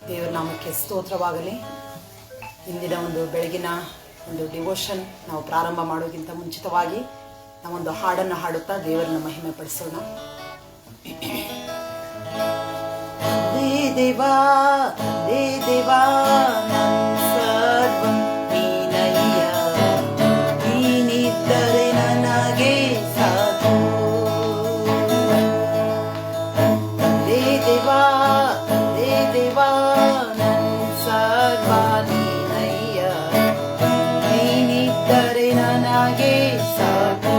ದೇವರ ನಾಮಕ್ಕೆ ಸ್ತೋತ್ರವಾಗಲಿ. ಇಂದಿನ ಒಂದು ಬೆಳಗಿನ ಒಂದು ಡಿವೋಷನ್ ನಾವು ಪ್ರಾರಂಭ ಮಾಡೋಕ್ಕಿಂತ ಮುಂಚಿತವಾಗಿ ನಾವೊಂದು ಹಾಡನ್ನು ಹಾಡುತ್ತಾ ದೇವರನ್ನ ಮಹಿಮೆ ಪಡಿಸೋಣ. ದೇವಾ ದೇವಾ ಸರ್ವ ನೀನಯ್ಯ, ನೀನಿದ್ದರೆ ನನಗೆ ಸಾಕು. ದೇವಾ ದೇವಾ ಸರ್ವ ನೀನಯ್ಯ, ನೀನಿದ್ದರೆ ನನಗೆ ಸಾಕು.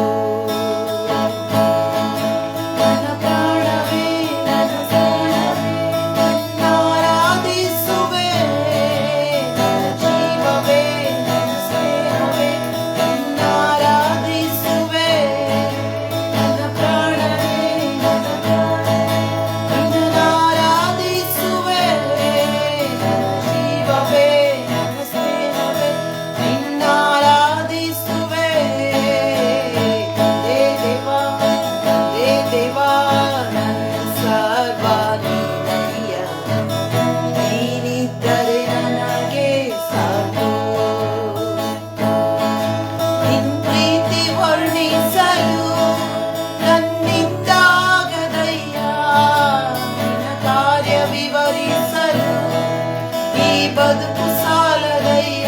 ಬದುಕು ಸಾಲದಯ್ಯ,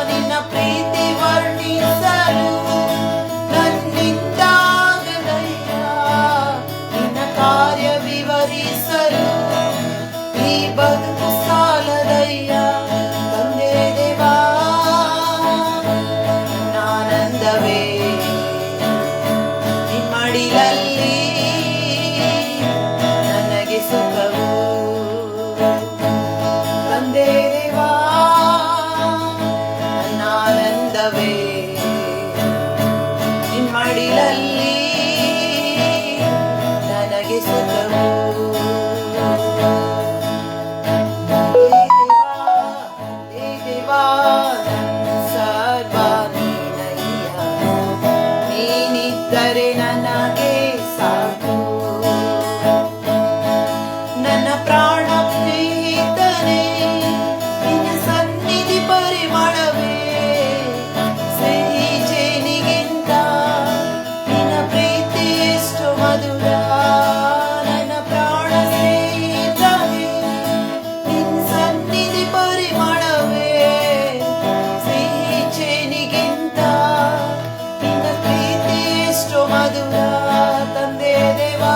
ನಿನ್ನ ಪ್ರೀತಿ ವರ್ಣಿಸಲು ನನ್ನಿಂದಾಗದಯ್ಯ, ನಿನ್ನ ಕಾರ್ಯ ವಿವರಿಸಲು ಈ ಬದುಕು ಸಾಲದಯ್ಯ. ತಂದೆ ದೇವಾ ನಾನಂದವೇ ನಿಮ್ಮಡಿಲಲ್ಲಿ ನನಗೆ ಸುಖವು. ದೇವಾ ನಾನಂದವೇ ನಿಮ್ಮಡಿಲಲ್ಲಿ ನನಗೆ ಸುಖವು. ದೇವಾ ಸರ್ವ ನೀನಯ್ಯ, ನೀನಿದ್ದರೆ ನನಗೆ ಸಾಕು. ನನ್ನ ಪ್ರಾಣ ಪ್ರೀತನೇ, ನಿನ್ನ ಸನ್ನಿಧಿ ಪರಿಮಳವೇ ಸಿಹಿ ಜೇನಿಗಿಂತ ನಿನ್ನ ಪ್ರೀತಿ ಎಷ್ಟು ಮಧುರ. ನನ್ನ ಪ್ರಾಣ ಸ್ನೇಹಿತನೇ, ನಿನ್ನ ಸನ್ನಿಧಿ ಪರಿಮಳವೇ ಸಿಹಿ ಜೇನಿಗಿಂತ ನಿನ್ನ ಪ್ರೀತಿ ಎಷ್ಟು ಮಧುರ. ತಂದೆ ದೇವಾ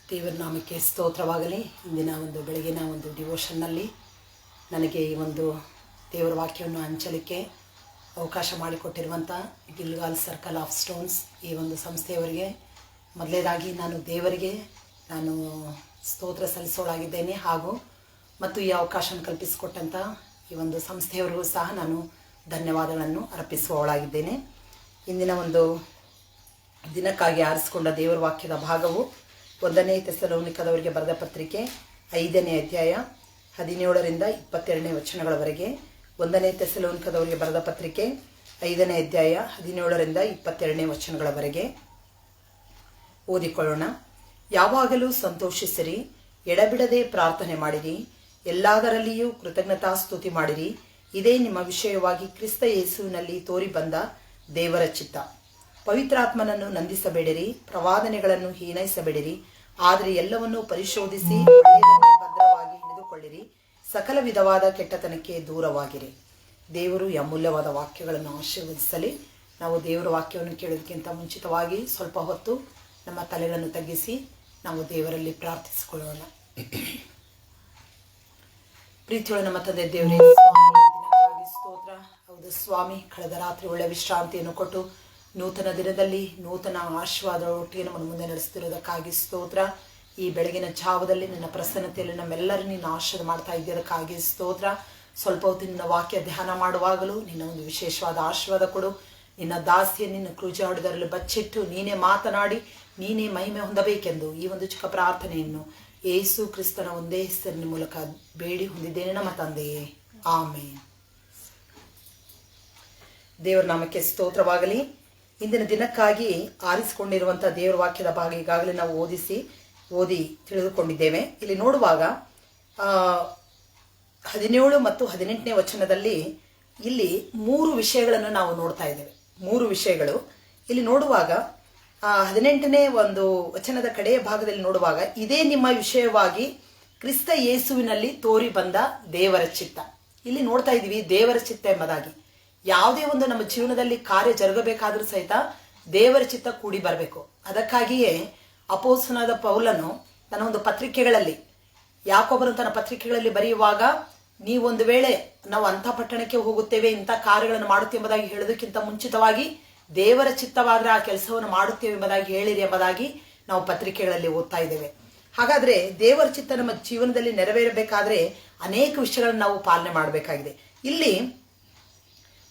ದೇವರ ನಾಮಕ್ಕೆ ಸ್ತೋತ್ರವಾಗಲಿ. ಇಂದಿನ ಒಂದು ಬೆಳಗಿನ ಒಂದು ಡಿವೋಷನ್ನಲ್ಲಿ ನನಗೆ ಈ ಒಂದು ದೇವರ ವಾಕ್ಯವನ್ನು ಹಂಚಲಿಕ್ಕೆ ಅವಕಾಶ ಮಾಡಿಕೊಟ್ಟಿರುವಂಥ ಗಿಲ್ಗಾಲ್ ಸರ್ಕಲ್ ಆಫ್ ಸ್ಟೋನ್ಸ್ ಈ ಒಂದು ಸಂಸ್ಥೆಯವರಿಗೆ ಮೊದಲನೇದಾಗಿ ನಾನು ದೇವರಿಗೆ ಸ್ತೋತ್ರ ಸಲ್ಲಿಸೋಳಾಗಿದ್ದೇನೆ. ಮತ್ತು ಈ ಅವಕಾಶವನ್ನು ಕಲ್ಪಿಸಿಕೊಟ್ಟಂಥ ಈ ಒಂದು ಸಂಸ್ಥೆಯವರಿಗೂ ಸಹ ನಾನು ಧನ್ಯವಾದಗಳನ್ನು ಅರ್ಪಿಸುವವಳಾಗಿದ್ದೇನೆ. ಇಂದಿನ ಒಂದು ದಿನಕ್ಕಾಗಿ ಆರಿಸಿಕೊಂಡ ದೇವರ ವಾಕ್ಯದ ಭಾಗವು 1ನೇ ಥೆಸಲೋನಿಕದವರಿಗೆ ಬರೆದ ಪತ್ರಿಕೆ 5ನೇ ಅಧ್ಯಾಯ 17ರಿಂದ 22ನೇ ವಚನಗಳವರೆಗೆ. 1ನೇ ಥೆಸಲೋನಿಕದವರಿಗೆ ಬರೆದ ಪತ್ರಿಕೆ 5ನೇ ಅಧ್ಯಾಯ 17ರಿಂದ 22ನೇ ವಚನಗಳವರೆಗೆ ಓದಿಕೊಳ್ಳೋಣ. ಯಾವಾಗಲೂ ಸಂತೋಷಿಸಿರಿ, ಎಡಬಿಡದೆ ಪ್ರಾರ್ಥನೆ ಮಾಡಿರಿ, ಎಲ್ಲದರಲ್ಲಿಯೂ ಕೃತಜ್ಞತಾಸ್ತುತಿ ಮಾಡಿರಿ. ಇದೇ ನಿಮ್ಮ ವಿಷಯವಾಗಿ ಕ್ರಿಸ್ತ ಯೇಸುವಿನಲ್ಲಿ ತೋರಿ ಬಂದ ದೇವರ ಚಿತ್ತ. ಪವಿತ್ರಾತ್ಮನನ್ನು ನಂದಿಸಬೇಡಿರಿ, ಪ್ರವಾದನೆಗಳನ್ನು ಹೀನೈಸಬೇಡಿರಿ, ಆದರೆ ಎಲ್ಲವನ್ನೂ ಪರಿಶೋಧಿಸಿ ಒಳ್ಳೆಯದನ್ನೇ ಭದ್ರವಾಗಿ ಹಿಡಿದುಕೊಳ್ಳಿರಿ, ಸಕಲ ವಿಧವಾದ ಕೆಟ್ಟತನಕ್ಕೆ ದೂರವಾಗಿರಿ. ದೇವರು ಈ ಅಮೂಲ್ಯವಾದ ವಾಕ್ಯಗಳನ್ನು ಆಶೀರ್ವದಿಸಲಿ. ನಾವು ದೇವರ ವಾಕ್ಯವನ್ನು ಕೇಳೋದಕ್ಕಿಂತ ಮುಂಚಿತವಾಗಿ ಸ್ವಲ್ಪ ಹೊತ್ತು ನಮ್ಮ ತಲೆಗಳನ್ನು ತಗ್ಗಿಸಿ ನಾವು ದೇವರಲ್ಲಿ ಪ್ರಾರ್ಥಿಸಿಕೊಳ್ಳೋಣ. ಪ್ರೀತಿಯೊಳ ನಮ್ಮ ತಂದೆ ದೇವರೇ, ದಿನಕ್ಕಾಗಿ ಸ್ತೋತ್ರ. ಹೌದು ಸ್ವಾಮಿ, ಕಳೆದ ರಾತ್ರಿ ಒಳ್ಳೆ ವಿಶ್ರಾಂತಿಯನ್ನು ಕೊಟ್ಟು ನೂತನ ದಿನದಲ್ಲಿ ನೂತನ ಆಶೀರ್ವಾದ ಒಟ್ಟಿಗೆ ನಮ್ಮನ್ನು ಮುಂದೆ ನಡೆಸ್ತಿರೋದಕ್ಕಾಗಿ ಸ್ತೋತ್ರ. ಈ ಬೆಳಗಿನ ಜಾವದಲ್ಲಿ ನಿನ್ನ ಪ್ರಸನ್ನತೆಯಲ್ಲಿ ನಮ್ಮೆಲ್ಲರೂ ನಿನ್ನ ಆಶೀರ್ವಾದ ಮಾಡ್ತಾ ಇದ್ದದಕ್ಕಾಗಿ ಸ್ತೋತ್ರ. ಸ್ವಲ್ಪ ಹೊತ್ತು ನಿನ್ನ ವಾಕ್ಯ ಧ್ಯಾನ ಮಾಡುವಾಗಲೂ ನಿನ್ನ ಒಂದು ವಿಶೇಷವಾದ ಆಶೀರ್ವಾದ ಕೊಡು. ನಿನ್ನ ದಾಸಿಯ ನಿನ್ನ ಕ್ರೂಜಾಡುವುದರಲ್ಲಿ ಬಚ್ಚಿಟ್ಟು ನೀನೇ ಮಾತನಾಡಿ ನೀನೇ ಮಹಿಮೆ ಹೊಂದಬೇಕೆಂದು ಈ ಒಂದು ಚಿಕ್ಕ ಪ್ರಾರ್ಥನೆಯನ್ನು ಯೇಸು ಕ್ರಿಸ್ತನ ಒಂದೇ ಹೆಸರಿನ ಮೂಲಕ ಬೇಡಿ ಹೊಂದಿದ್ದೇನೆ ನಮ್ಮ ತಂದೆಯೇ, ಆಮೇನ್. ದೇವರ ನಾಮಕ್ಕೆ ಸ್ತೋತ್ರವಾಗಲಿ. ಇಂದಿನ ದಿನಕ್ಕಾಗಿ ಆರಿಸಿಕೊಂಡಿರುವಂತಹ ದೇವರ ವಾಕ್ಯದ ಭಾಗ ಈಗಾಗಲೇ ನಾವು ಓದಿ ತಿಳಿದುಕೊಂಡಿದ್ದೇವೆ. ಇಲ್ಲಿ ನೋಡುವಾಗ 17 ಮತ್ತು 18ನೇ ವಚನದಲ್ಲಿ ಇಲ್ಲಿ 3 ವಿಷಯಗಳನ್ನು ನಾವು ನೋಡ್ತಾ ಇದ್ದೇವೆ. 3 ವಿಷಯಗಳು ಇಲ್ಲಿ ನೋಡುವಾಗ 18ನೇ ಒಂದು ವಚನದ ಕಡೆಯ ಭಾಗದಲ್ಲಿ ನೋಡುವಾಗ, ಇದೇ ನಿಮ್ಮ ವಿಷಯವಾಗಿ ಕ್ರಿಸ್ತ ಯೇಸುವಿನಲ್ಲಿ ತೋರಿ ಬಂದ ದೇವರ ಚಿತ್ತ. ಇಲ್ಲಿ ನೋಡ್ತಾ ಇದ್ದೀವಿ ದೇವರ ಚಿತ್ತ ಎಂಬುದಾಗಿ. ಯಾವುದೇ ಒಂದು ನಮ್ಮ ಜೀವನದಲ್ಲಿ ಕಾರ್ಯ ಜರುಗಬೇಕಾದ್ರೂ ಸಹಿತ ದೇವರ ಚಿತ್ತ ಕೂಡಿ ಬರಬೇಕು. ಅದಕ್ಕಾಗಿಯೇ ಅಪೊಸ್ತಲನಾದ ಪೌಲನು ತನ್ನ ಒಂದು ಪತ್ರಿಕೆಗಳಲ್ಲಿ, ಯಾಕೋಬನು ತನ್ನ ಪತ್ರಿಕೆಗಳಲ್ಲಿ ಬರೆಯುವಾಗ, ನೀವೊಂದು ವೇಳೆ ನಾವು ಅಂಥ ಪಟ್ಟಣಕ್ಕೆ ಹೋಗುತ್ತೇವೆ, ಇಂಥ ಕಾರ್ಯಗಳನ್ನು ಮಾಡುತ್ತೇವೆ ಎಂಬುದಾಗಿ ಹೇಳೋದಕ್ಕಿಂತ ಮುಂಚಿತವಾಗಿ ದೇವರ ಚಿತ್ತವಾದರೆ ಆ ಕೆಲಸವನ್ನು ಮಾಡುತ್ತೇವೆ ಎಂಬುದಾಗಿ ಹೇಳಿರಿ ಎಂಬುದಾಗಿ ನಾವು ಪತ್ರಿಕೆಗಳಲ್ಲಿ ಓದ್ತಾ ಇದ್ದೇವೆ. ಹಾಗಾದ್ರೆ ದೇವರ ಚಿತ್ತ ನಮ್ಮ ಜೀವನದಲ್ಲಿ ನೆರವೇರಬೇಕಾದ್ರೆ ಅನೇಕ ವಿಷಯಗಳನ್ನು ನಾವು ಪಾಲನೆ ಮಾಡಬೇಕಾಗಿದೆ. ಇಲ್ಲಿ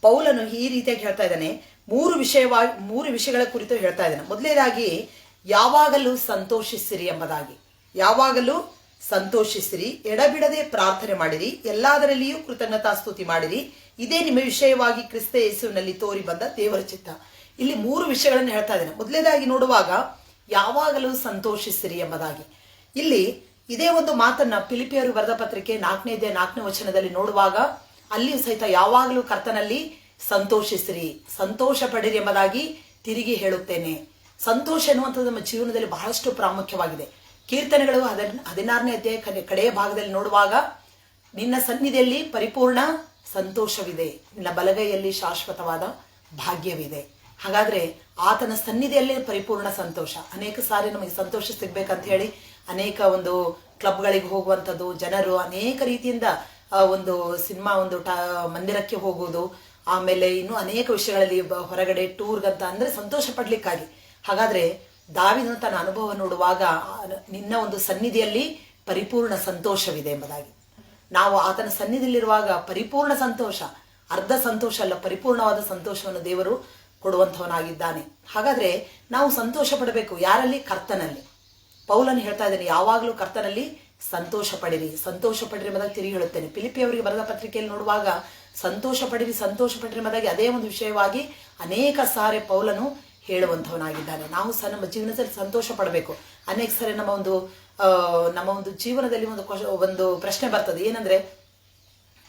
ಪೌಲನು ಈ ರೀತಿಯಾಗಿ ಹೇಳ್ತಾ ಇದ್ದಾನೆ, 3 ವಿಷಯಗಳ ಕುರಿತು ಹೇಳ್ತಾ ಇದ್ದಾನೆ. ಮೊದಲನೇದಾಗಿ ಯಾವಾಗಲೂ ಸಂತೋಷಿಸಿರಿ ಎಂಬುದಾಗಿ. ಯಾವಾಗಲೂ ಸಂತೋಷಿಸಿರಿ, ಎಡಬಿಡದೆ ಪ್ರಾರ್ಥನೆ ಮಾಡಿರಿ, ಎಲ್ಲದರಲ್ಲಿಯೂ ಕೃತಜ್ಞತಾ ಸ್ತುತಿ ಮಾಡಿರಿ, ಇದೇ ನಿಮ್ಮ ವಿಷಯವಾಗಿ ಕ್ರಿಸ್ತ ಯೇಸುವಿನಲ್ಲಿ ತೋರಿ ಬಂದ ದೇವರ ಚಿತ್ತ. ಇಲ್ಲಿ 3 ವಿಷಯಗಳನ್ನು ಹೇಳ್ತಾ ಇದ್ದೇನೆ. ಮೊದಲನೇದಾಗಿ ನೋಡುವಾಗ ಯಾವಾಗಲೂ ಸಂತೋಷಿಸಿರಿ ಎಂಬುದಾಗಿ. ಇಲ್ಲಿ ಇದೇ ಒಂದು ಮಾತನ್ನ ಫಿಲಿಪಿಯರು ಬರೆದ ಪತ್ರಿಕೆ 4ನೇ ವಚನದಲ್ಲಿ ನೋಡುವಾಗ ಅಲ್ಲಿಯೂ ಸಹಿತ ಯಾವಾಗಲೂ ಕರ್ತನಲ್ಲಿ ಸಂತೋಷಿಸಿರಿ, ಸಂತೋಷ ಪಡಿರಿ ಎಂಬುದಾಗಿ ತಿರುಗಿ ಹೇಳುತ್ತೇನೆ. ಸಂತೋಷ ಎನ್ನುವಂಥದ್ದು ನಮ್ಮ ಜೀವನದಲ್ಲಿ ಬಹಳಷ್ಟು ಪ್ರಾಮುಖ್ಯವಾಗಿದೆ. ಕೀರ್ತನೆಗಳು 16ನೇ ಅಧ್ಯಾಯ ಕಡೆಯ ಭಾಗದಲ್ಲಿ ನೋಡುವಾಗ, ನಿನ್ನ ಸನ್ನಿಧಿಯಲ್ಲಿ ಪರಿಪೂರ್ಣ ಸಂತೋಷವಿದೆ, ನಿನ್ನ ಬಲಗೈಯಲ್ಲಿ ಶಾಶ್ವತವಾದ ಭಾಗ್ಯವಿದೆ. ಹಾಗಾದ್ರೆ ಆತನ ಸನ್ನಿಧಿಯಲ್ಲಿ ಪರಿಪೂರ್ಣ ಸಂತೋಷ. ಅನೇಕ ಸಾರಿ ನಮಗೆ ಸಂತೋಷ ಸಿಗ್ಬೇಕಂತ ಹೇಳಿ ಅನೇಕ ಒಂದು ಕ್ಲಬ್ಗಳಿಗೆ ಹೋಗುವಂಥದ್ದು, ಜನರು ಅನೇಕ ರೀತಿಯಿಂದ ಒಂದು ಸಿನಿಮಾ ಒಂದು ಮಂದಿರಕ್ಕೆ ಹೋಗುವುದು, ಆಮೇಲೆ ಇನ್ನು ಅನೇಕ ವಿಷಯಗಳಲ್ಲಿ ಹೊರಗಡೆ ಟೂರ್ಗಂತ ಅಂದ್ರೆ ಸಂತೋಷ ಪಡ್ಲಿಕ್ಕಾಗಿ. ಹಾಗಾದ್ರೆ ದಾವೀದನು ತನ್ನ ಅನುಭವ ನೋಡುವಾಗ, ನಿನ್ನ ಒಂದು ಸನ್ನಿಧಿಯಲ್ಲಿ ಪರಿಪೂರ್ಣ ಸಂತೋಷವಿದೆ ಎಂಬುದಾಗಿ. ನಾವು ಆತನ ಸನ್ನಿಧಿಯಲ್ಲಿರುವಾಗ ಪರಿಪೂರ್ಣ ಸಂತೋಷ, ಅರ್ಧ ಸಂತೋಷ ಅಲ್ಲ, ಪರಿಪೂರ್ಣವಾದ ಸಂತೋಷವನ್ನು ದೇವರು ಕೊಡುವಂಥವನಾಗಿದ್ದಾನೆ. ಹಾಗಾದ್ರೆ ನಾವು ಸಂತೋಷ ಪಡಬೇಕು. ಯಾರಲ್ಲಿ? ಕರ್ತನಲ್ಲಿ. ಪೌಲನು ಹೇಳ್ತಾ ಇದ್ದಾನೆ, ಯಾವಾಗಲೂ ಕರ್ತನಲ್ಲಿ ಸಂತೋಷ ಪಡಿರಿ, ಸಂತೋಷ ಪಡಿರಿ ಎಂಬುದಾಗಿ ತಿರುಗಿ ಹೇಳುತ್ತೇನೆ. ಫಿಲಿಪಿಯವರಿಗೆ ಬರೆದ ಪತ್ರಿಕೆಯಲ್ಲಿ ನೋಡುವಾಗ ಸಂತೋಷ ಪಡಿರಿ ಎಂಬುದಾಗಿ ಅದೇ ಒಂದು ವಿಷಯವಾಗಿ ಅನೇಕ ಸಾರಿ ಪೌಲನು ಹೇಳುವಂಥವನಾಗಿದ್ದಾನೆ. ನಾವು ಸಹ ನಮ್ಮ ಜೀವನದಲ್ಲಿ ಸಂತೋಷ ಪಡಬೇಕು. ಅನೇಕ ಸಾರಿ ನಮ್ಮ ಒಂದು ಜೀವನದಲ್ಲಿ ಒಂದು ಪ್ರಶ್ನೆ ಬರ್ತದೆ. ಏನಂದ್ರೆ,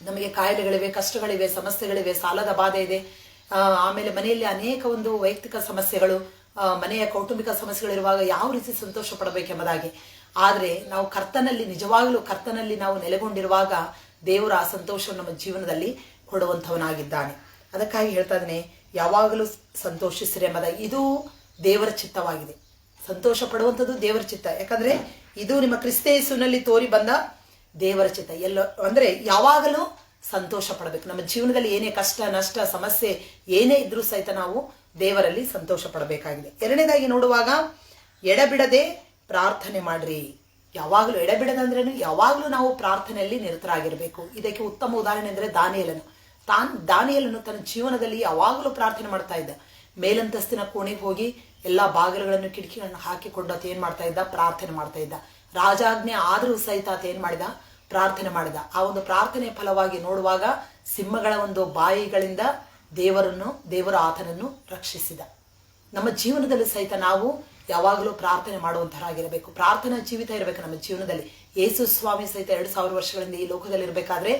ನಮಗೆ ಕಾಯಿಲೆಗಳಿವೆ, ಕಷ್ಟಗಳಿವೆ, ಸಮಸ್ಯೆಗಳಿವೆ, ಸಾಲದ ಬಾಧೆ ಇದೆ, ಆಮೇಲೆ ಮನೆಯಲ್ಲಿ ಅನೇಕ ಒಂದು ವೈಯಕ್ತಿಕ ಸಮಸ್ಯೆಗಳು, ಮನೆಯ ಕೌಟುಂಬಿಕ ಸಮಸ್ಯೆಗಳಿರುವಾಗ ಯಾವ ರೀತಿ ಸಂತೋಷ ಪಡಬೇಕೆಂಬುದಾಗಿ. ಆದರೆ ನಾವು ಕರ್ತನಲ್ಲಿ, ನಿಜವಾಗಲೂ ಕರ್ತನಲ್ಲಿ ನಾವು ನೆಲೆಗೊಂಡಿರುವಾಗ ದೇವರ ಆ ಸಂತೋಷವನ್ನು ನಮ್ಮ ಜೀವನದಲ್ಲಿ ಕೊಡುವಂಥವನಾಗಿದ್ದಾನೆ. ಅದಕ್ಕಾಗಿ ಹೇಳ್ತಾ ಇದ್ದಾನೆ, ಯಾವಾಗಲೂ ಸಂತೋಷಿಸಿರಿ ಎಂಬುದಾಗಿ. ಇದು ದೇವರ ಚಿತ್ತವಾಗಿದೆ. ಸಂತೋಷ ಪಡುವಂಥದ್ದು ದೇವರ ಚಿತ್ತ. ಯಾಕಂದ್ರೆ ಇದು ನಿಮ್ಮ ಕ್ರಿಸ್ತ ಯೇಸುವಿನಲ್ಲಿ ತೋರಿ ಬಂದ ದೇವರ ಚಿತ್ತ. ಅಂದ್ರೆ ಯಾವಾಗಲೂ ಸಂತೋಷ ಪಡಬೇಕು. ನಮ್ಮ ಜೀವನದಲ್ಲಿ ಏನೇ ಕಷ್ಟ, ನಷ್ಟ, ಸಮಸ್ಯೆ ಏನೇ ಇದ್ರೂ ಸಹಿತ ನಾವು ದೇವರಲ್ಲಿ ಸಂತೋಷ ಪಡಬೇಕಾಗಿದೆ. ಎರಡನೇದಾಗಿ ನೋಡುವಾಗ, ಎಡಬಿಡದೆ ಪ್ರಾರ್ಥನೆ ಮಾಡ್ರಿ. ಯಾವಾಗಲೂ ಎಡಬಿಡದ ಅಂದ್ರೇನು? ಯಾವಾಗಲೂ ನಾವು ಪ್ರಾರ್ಥನೆಯಲ್ಲಿ ನಿರತರಾಗಿರ್ಬೇಕು. ಇದಕ್ಕೆ ಉತ್ತಮ ಉದಾಹರಣೆ ಅಂದ್ರೆ ದಾನಿಯೇಲನು ತನ್ನ ಜೀವನದಲ್ಲಿ ಯಾವಾಗಲೂ ಪ್ರಾರ್ಥನೆ ಮಾಡ್ತಾ ಇದ್ದ. ಮೇಲಂತಸ್ತಿನ ಕೋಣೆಗೆ ಹೋಗಿ ಎಲ್ಲಾ ಬಾಗಿಲುಗಳನ್ನು, ಕಿಟಕಿಗಳನ್ನು ಹಾಕಿಕೊಂಡು ಆತ ಏನ್ ಮಾಡ್ತಾ ಇದ್ದ? ಪ್ರಾರ್ಥನೆ ಮಾಡ್ತಾ ಇದ್ದ. ರಾಜಾಜ್ಞೆ ಆದರೂ ಸಹಿತ ಆತ ಏನ್ ಮಾಡಿದ? ಪ್ರಾರ್ಥನೆ ಮಾಡಿದ. ಆ ಒಂದು ಪ್ರಾರ್ಥನೆ ಫಲವಾಗಿ ನೋಡುವಾಗ ಸಿಂಹಗಳ ಒಂದು ಬಾಯಿಗಳಿಂದ ದೇವರು ಆತನನ್ನು ರಕ್ಷಿಸಿದ. ನಮ್ಮ ಜೀವನದಲ್ಲಿ ಸಹಿತ ನಾವು ಯಾವಾಗಲೂ ಪ್ರಾರ್ಥನೆ ಮಾಡುವಂತರಾಗಿರಬೇಕು. ಪ್ರಾರ್ಥನಾ ಜೀವಿತ ಇರಬೇಕು ನಮ್ಮ ಜೀವನದಲ್ಲಿ. ಯೇಸು ಸ್ವಾಮಿ ಸಹಿತ 2000 ವರ್ಷಗಳಿಂದ ಈ ಲೋಕದಲ್ಲಿ ಇರಬೇಕಾದ್ರೆ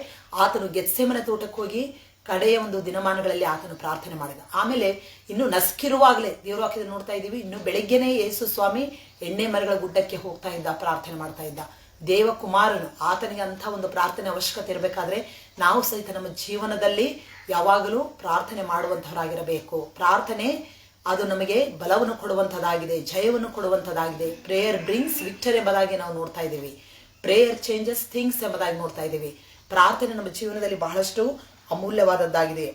ಆತನು ಗೆತ್ಸೆಮನೆ ತೋಟಕ್ಕೆ ಹೋಗಿ ಕಡೆಯ ಒಂದು ದಿನಮಾನಗಳಲ್ಲಿ ಆತನು ಪ್ರಾರ್ಥನೆ ಮಾಡಿದ. ಆಮೇಲೆ ಇನ್ನು ನಸ್ಕಿರುವಾಗಲೇ ದೇವರು ವಾಕ್ಯದಲ್ಲಿ ನೋಡ್ತಾ ಇದ್ದೀವಿ, ಇನ್ನು ಬೆಳಗ್ಗೆನೇ ಯೇಸು ಸ್ವಾಮಿ ಎಣ್ಣೆ ಮರಗಳ ಗುಡ್ಡಕ್ಕೆ ಹೋಗ್ತಾ ಇದ್ದ, ಪ್ರಾರ್ಥನೆ ಮಾಡ್ತಾ ಇದ್ದ. ದೇವಕುಮಾರನು ಆತನಿಗೆ ಅಂಥ ಒಂದು ಪ್ರಾರ್ಥನೆ ಅವಶ್ಯಕತೆ ಇರಬೇಕಾದ್ರೆ ನಾವು ಸಹಿತ ನಮ್ಮ ಜೀವನದಲ್ಲಿ ಯಾವಾಗಲೂ ಪ್ರಾರ್ಥನೆ ಮಾಡುವಂತಹವರಾಗಿರಬೇಕು. ಪ್ರಾರ್ಥನೆ ಅದು ನಮಗೆ ಬಲವನ್ನು ಕೊಡುವಂಥದ್ದಾಗಿದೆ, ಜಯವನ್ನು ಕೊಡುವಂಥದ್ದಾಗಿದೆ. ಪ್ರೇಯರ್ ಬ್ರಿಂಗ್ಸ್ ವಿಕ್ಟರಿ ಎಂಬುದಾಗಿ ನಾವು ನೋಡ್ತಾ ಇದ್ದೀವಿ. ಪ್ರೇಯರ್ ಚೇಂಜಸ್ ಥಿಂಗ್ಸ್ ಎಂಬುದಾಗಿ ನೋಡ್ತಾ ಇದ್ದೀವಿ. ಪ್ರಾರ್ಥನೆ ನಮ್ಮ ಜೀವನದಲ್ಲಿ ಬಹಳಷ್ಟು ಅಮೂಲ್ಯವಾದದ್ದಾಗಿದೆ.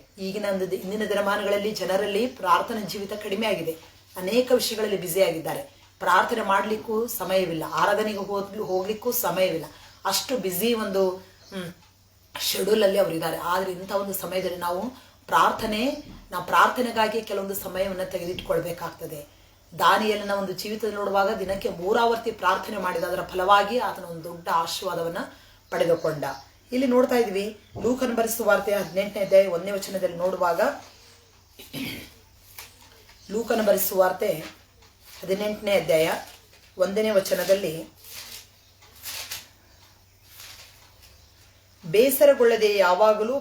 ಇಂದಿನ ದಿನಮಾನಗಳಲ್ಲಿ ಜನರಲ್ಲಿ ಪ್ರಾರ್ಥನಾ ಜೀವಿತ ಕಡಿಮೆ ಆಗಿದೆ. ಅನೇಕ ವಿಷಯಗಳಲ್ಲಿ ಬ್ಯುಸಿ ಆಗಿದ್ದಾರೆ. ಪ್ರಾರ್ಥನೆ ಮಾಡಲಿಕ್ಕೂ ಸಮಯವಿಲ್ಲ, ಆರಾಧನೆಗೆ ಹೋಗ್ಲಿಕ್ಕೂ ಸಮಯವಿಲ್ಲ. ಅಷ್ಟು ಬ್ಯುಸಿ ಒಂದು ಶೆಡ್ಯೂಲ್ ಅಲ್ಲಿ ಅವರಿದ್ದಾರೆ. ಆದ್ರೆ ಇಂಥ ಒಂದು ಸಮಯದಲ್ಲಿ ನಾವು ಪ್ರಾರ್ಥನೆಗಾಗಿ ಕೆಲವೊಂದು ಸಮಯವನ್ನು ತೆಗೆದಿಟ್ಟುಕೊಳ್ಬೇಕಾಗ್ತದೆ. ದಾನಿಯೇಲನ ಒಂದು ಜೀವಿತದಲ್ಲಿ ನೋಡುವಾಗ ದಿನಕ್ಕೆ 3 ಆವರ್ತಿ ಪ್ರಾರ್ಥನೆ ಮಾಡಿದ. ಅದರ ಫಲವಾಗಿ ಆತನ ಒಂದು ದೊಡ್ಡ ಆಶೀರ್ವಾದವನ್ನ ಪಡೆದುಕೊಂಡ. ಇಲ್ಲಿ ನೋಡ್ತಾ ಇದ್ವಿ ಲೂಕನ ಬರೆದ ಸುವಾರ್ತೆ 18ನೇ ಅಧ್ಯಾಯ 1ನೇ ವಚನದಲ್ಲಿ ನೋಡುವಾಗ, ಲೂಕನ ಬರೆದ ಸುವಾರ್ತೆ 18ನೇ ಅಧ್ಯಾಯ 1ನೇ ವಚನದಲ್ಲಿ, ಬೇಸರಗೊಳ್ಳದೆ ಯಾವಾಗಲೂ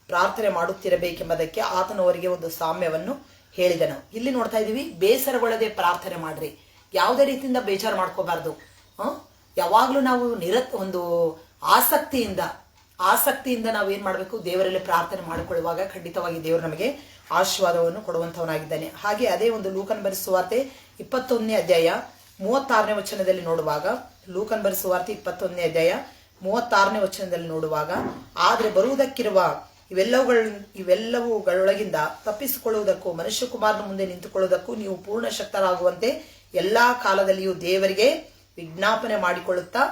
ಪ್ರಾರ್ಥನೆ ಮಾಡುತ್ತಿರಬೇಕೆಂಬುದಕ್ಕೆ ಆತನು ಅವರಿಗೆ ಒಂದು ಸಾಮ್ಯವನ್ನು ಹೇಳಿದನು. ಇಲ್ಲಿ ನೋಡ್ತಾ ಇದೀವಿ, ಬೇಸರಗೊಳ್ಳದೆ ಪ್ರಾರ್ಥನೆ ಮಾಡ್ರಿ. ಯಾವುದೇ ರೀತಿಯಿಂದ ಬೇಜಾರು ಮಾಡ್ಕೋಬಾರ್ದು. ಯಾವಾಗ್ಲೂ ನಾವು ಒಂದು ಆಸಕ್ತಿಯಿಂದ ನಾವು ಏನ್ ಮಾಡ್ಬೇಕು, ದೇವರಲ್ಲಿ ಪ್ರಾರ್ಥನೆ ಮಾಡಿಕೊಳ್ಳುವಾಗ ಖಂಡಿತವಾಗಿ ದೇವರು ನಮಗೆ ಆಶೀರ್ವಾದವನ್ನು ಕೊಡುವಂತವನಾಗಿದ್ದಾನೆ. ಹಾಗೆ ಅದೇ ಒಂದು ಲೂಕನ್ ಬರೆದ ಸುವಾರ್ತೆ 21ನೇ ಅಧ್ಯಾಯ 36ನೇ ವಚನದಲ್ಲಿ ನೋಡುವಾಗ, ಲೂಕನ್ ಬರೆದ ಸುವಾರ್ತೆ 21ನೇ ಅಧ್ಯಾಯ 36ನೇ ವಚನದಲ್ಲಿ ನೋಡುವಾಗ, ಆದ್ರೆ ಬರುವುದಕ್ಕಿರುವ ಇವೆಲ್ಲವುಗಳೊಳಗಿಂದ ತಪ್ಪಿಸಿಕೊಳ್ಳುವುದಕ್ಕೂ ಮನುಷ್ಯ ಕುಮಾರನ ಮುಂದೆ ನಿಂತುಕೊಳ್ಳುವುದಕ್ಕೂ ನೀವು ಪೂರ್ಣ ಶಕ್ತರಾಗುವಂತೆ ಎಲ್ಲಾ ಕಾಲದಲ್ಲಿಯೂ ದೇವರಿಗೆ ವಿಜ್ಞಾಪನೆ ಮಾಡಿಕೊಳ್ಳುತ್ತಾ